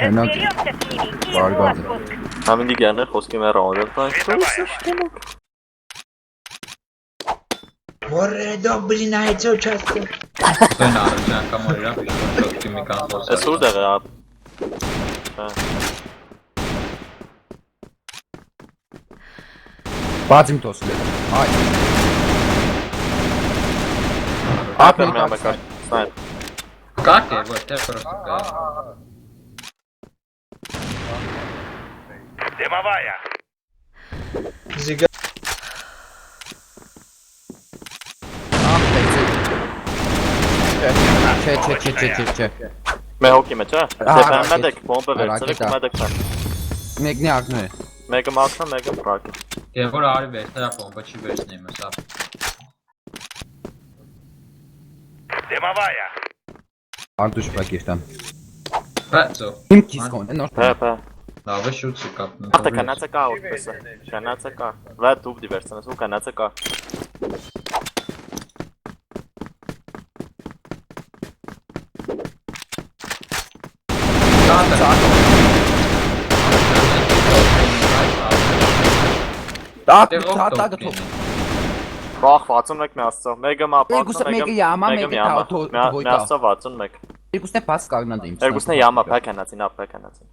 Разберемся с ними и в отпуск. Համինի գերներ խոսքի մեր ռաունդը Որեդո, բլին այցո չասկը Սեն առջան կամարիրա վիշվորդ կիմիկան խոսա Ես ուր դեղ է ապ Բացիմ տոսլեր Այ Ապեր մի ամեկար Սնայդ Կակ է, ոչ թե պրոստը կա Дымовая. Զիգա Չէ Մեր հոգի մեջ է Դեպեն մետեք բոմբը վերցրեք ու մետեք չան Մեկնի ակնու է Մեկը մաքնա, մեկը պրակ Եվ որ արի վերցներա պոմպը չի վերցնեի մսա Дымовая. Արտուշ պակեշտան Բացո Իմ կիսկոն է նոր Պե Լավ է շուտ չկապ Ախտը կանացը կա ոտպեսը Կանացը կա Վա դուբ դիվերցնես ու կանացը կա Տակ թող Բախ 61 մի աստծո Մեկը մապ Մեկը յամա, մեկը թաութո Մի աստծո 61 Երկուսն է պաս կագնան դեմ Երկուսն է յամա պեկանացին ապ պեկանացին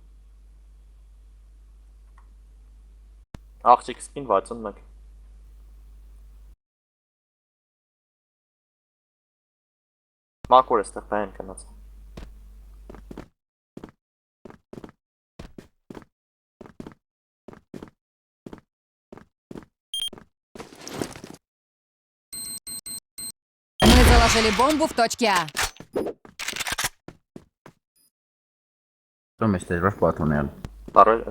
Աղջիկ սկին 61 Մակոր է ստեղ պեն կնաց Мы заложили бомбу в точке А. Ո՞ւմ է ստերվար պատոնել Զարոյ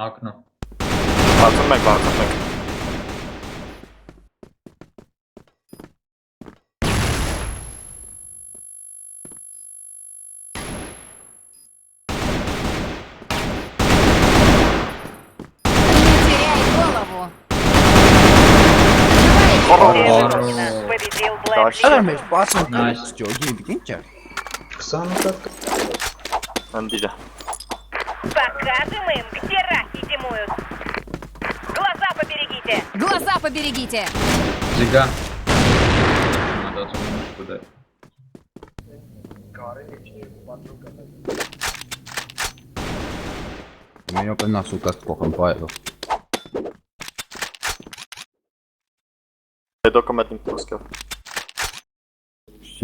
Ակնո 61 Не теряй голову. Победил Блэк. Ալար մեջ պասում Nice. Ջոգի ինչ է 28 Անդիջա Покажем им, где раки зимуют. Глаза поберегите. Глаза поберегите. Զիգա Մադացում եմ շկուդը Մենյո կնասու կաստ փոխեմ բայելով Դոկումենտին տոսկով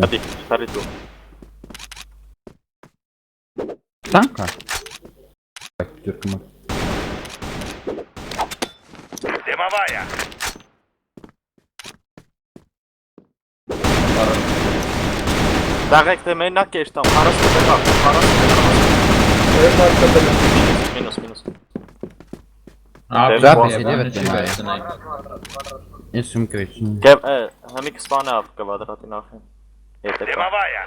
Ադի, տարի դու Տանկա Դուրկումը Дымовая. Դաղեք թե մենակ է շտամ, 40 մինուս Ես ում կրեչին Գև, հմի կսպան է ապ կվադրատի նախեն Дымовая.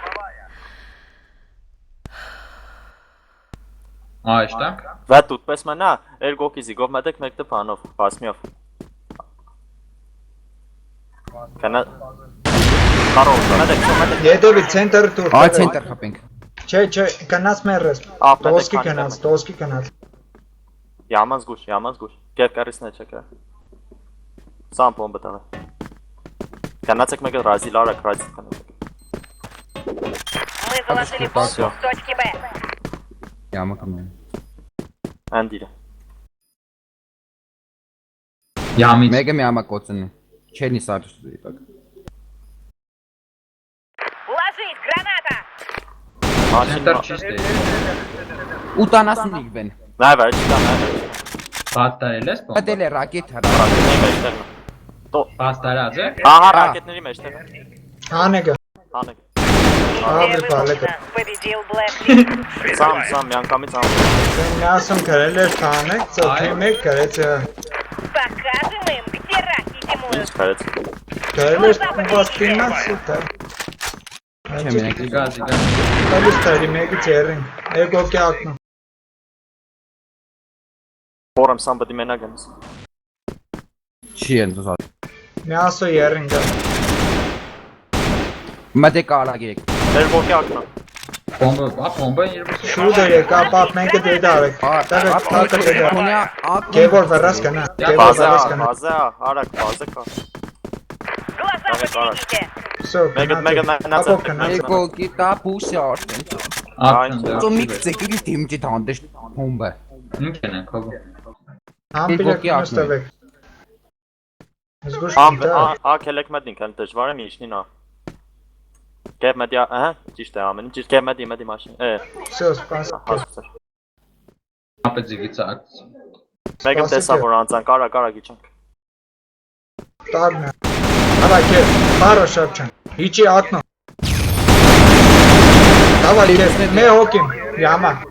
Այշտակ Վատ ուտպես մնա, երգոքի զիգով մետեք մեկտը պանով, պասմիով Կնա Կարով, մետեք Ետևի ցենտր տուր Այ ցենտր խփենք Չէ, կնաց մերս Տոսկի կնաց Yaman's գուշ, գև կարիսն է չկա Սամ պոմբը տաղը Կանացեք մեկը ռազի լարակ, ռազի կանացեք Мы заложили бомбу в точке Б. Յամը կմեն Անդիրը Յամից Մեկը մի ամա կոցնի Չենի սարուս դիտակ Ложись, граната. Center չիստե 85 բեն Նայվ է, չկա, նայվ է Պատտարել ես պոմպը Պատել է ռակետ հրա Ռակետների մեջտեղն Պաստարած է Ահա ռակետների մեջտեղ Հանեգը Հանեք Первый Палека. лучше. Победил Блэк. Սամ, միանգամից ամ Մի ասում գրել էր հանեք ծոքի մեկ գրեց Покажем им, где раки Ինչ зимуют. քարեց գրել էր ոստինած սուտը Չեմ մենակ Զիգա Տալիս տարի մեկի ծերին Էգոքի ակնու Որեմ սամ բդի մենակ ենս Չի են դուզ Մի ասո երին գա Մատե կարա գիրեք Երգոքի ակնա Բոմբը երբեք Շուտը եկա, պապ մենքը դեդա արեք։ Տեղը թակը դեդա։ Գևոր վերած կնա։ Գևոր Բազա, վերած կնա։ բազա, արագ, բազա կա։ Глаза поберегите. Всё, Մեգը մնացել։ Ակով կնա։ Եկո գիտա բուսի արդեն։ Ծոմիկ ցեկի թիմի դանդես բոմբը։ Ինչ են հոգ։ Ամպիրակ նստավեք։ Զգուշ Ամ, դա։ ակելեք մտնին, քան դժվար է միջնին ա։ Կեփ մտի, ահա, ճիշտ է ամեն ինչ, կեփ մտի մաշին։ Всё, спасибо։ Հասցր։ Ապեջիգից ակց։ Մեգը տեսա որ անցան, կարա գիչանք։ Տագնա։ Давай, Кев, пару шапчан. Ичи окно. Давай, Кев, мы оким. Яма.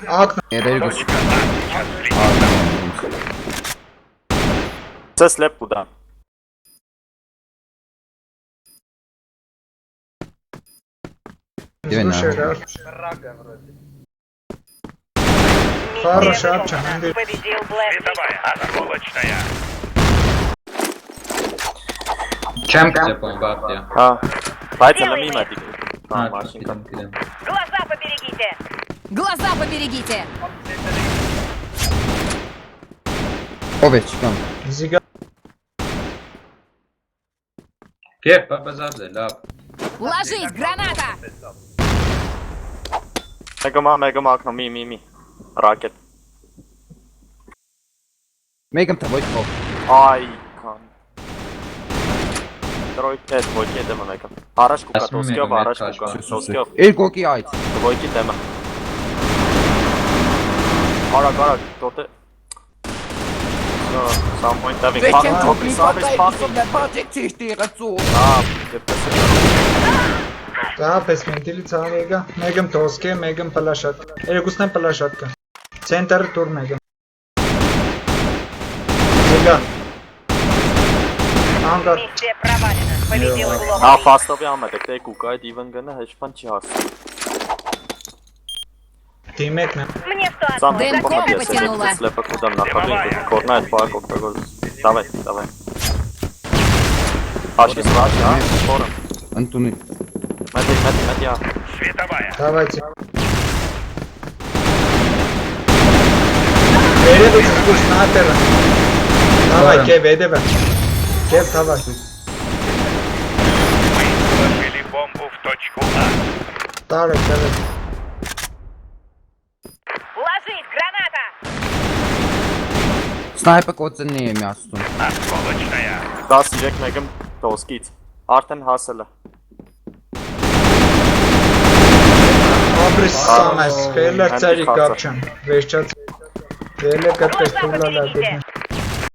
Окно. Երերգուս։ Ցես լեպ կուտա։ Слушай, Пару шапчан. Победил Блэк. Световая. Осколочная. Չեմ գցե բոմբատիա։ Հա, բայց լմի մտի։ Հա, մաշին կա։ Գիտեմ։ Глаза поберегите. Глаза поберегите. Овечкան։ Зига. Կեր բաբազազե լավ։ Ложись, граната. Մեգա ակնո մի։ Ռակետ։ Մեկը թվոյ փոփ։ Այ քան։ Տրոյքետ ոյկի դեմը մեգա։ Առաջ կուկա, դոսկյով առաջ կուկա, դոսկյով։ Երկոքի այց։ Ոյկի դեմը։ Արագ, դոտե։ Սամոյն տավի, փախ։ բաժեք ճիշտ եղածու։ Հա, դեպս։ Да, песментили царեգա։ Մեկը դոսկե, մեկը պլաշատ։ Երկուսն են պլաշատ կա։ Ցենտրը տուր մեկը։ Զիգա։ Անգա։ Миссия провалена. Победил Блок. Հա, ֆաստովի ամետ, դե կուկա այդ իվն գնա, հեչ բան չի հաս։ Դիմեկն է։ Мне что Сам одно. Дым Зачем потянула. Слепо куда находить, корна это пак октагоз. Давай. Ашки срач, а? Скоро. Անտունի։ Մեդի, а. Световая. Давайте. Վերևը զգուշ նատերը։ Давай, Кев, ведևը։ Кев, давай։ Мы положили бомбу в точку А. Տարեք, տարեք։ Ложись, граната. Սնայպը կոծնի եմ ասում։ Осколочная. 13 մեկը դոսկից։ Արդեն հասել է։ Ապրես սամես, խելեր ծարի կապչան։ Վերջած։ Ելը կտես թուլալա դեպի։